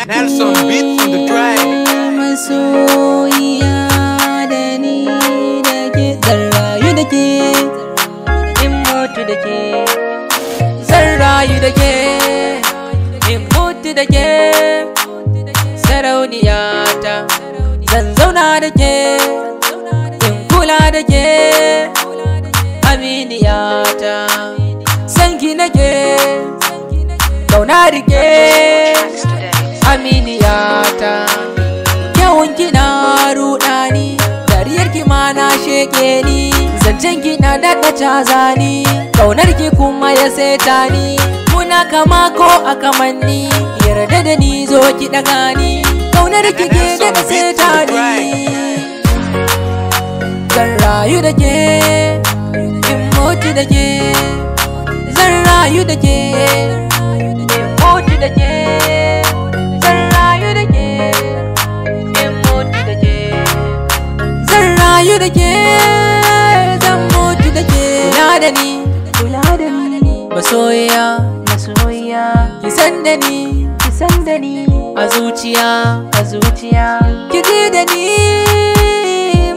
Nelson beat on the track. Masoyiya da ni da ke zan rayu da ke, in mutu da ke. Zan rayu da ke, in mutu da ke. Sarauniyata zan zauna da ke, in kula da ke. Aminiyata sanki nake, kauna rike. Aminiyata kyawunki na ruɗani, dariyarki ma na sheke ni, zancenki na daɗa caza ni, ƙaunarki kuma ya seta ni. Muna kama ko a kamanni, yarda da ni zo ki ɗaga ni, ƙaunarki ke daɗa seta ni. Zan rayu da ke, in mutu da ke. Zan rayu da ke, in mutu da ke. Zan rayu da ke, in mutu da ke. Zan rayu da ke, zan mutu da ke. Kula da ni, masoyiya, ki san da ni, a zuciya, ki ji da ni,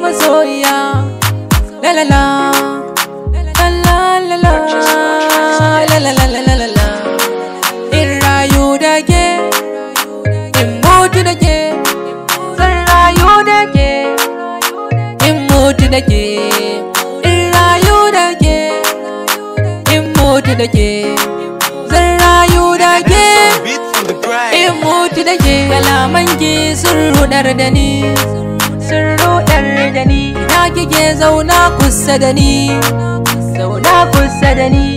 masoyiya. La la la, la la la la, la la la la la la. In rayu da ke, in mutu da ke. Zan rayu da ke, in mutu da ke. In rayu da ke, in mutu da ke. Zan rayu da ke, in mutu da ke. Kalamanki sun rudar da ni, ina kike zauna kusa da ni,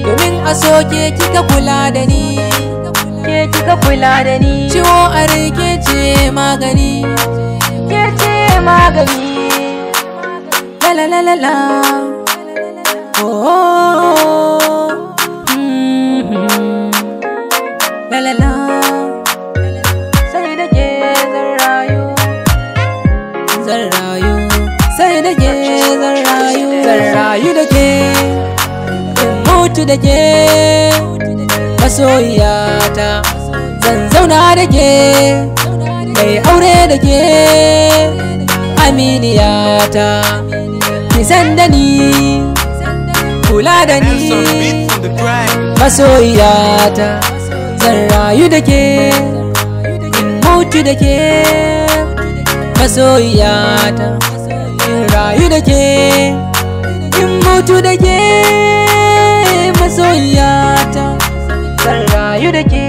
domin a soke kika kula da ni, ciwo a rike ce magani, la la la la la. Oh, la la la. Sai da ke zan rayu, sai da ke zan rayu da ke, in mutu da ke. Masoyiyata zan zauna da ke, mai aure da ke. Aminiyata ki san da ni, kula da ni. Masoyiyata zan rayu da ke, in mutu da ke. Masoyiyata in rayu da ke, in mutu da ke. Masoyiyata zan rayu da ke.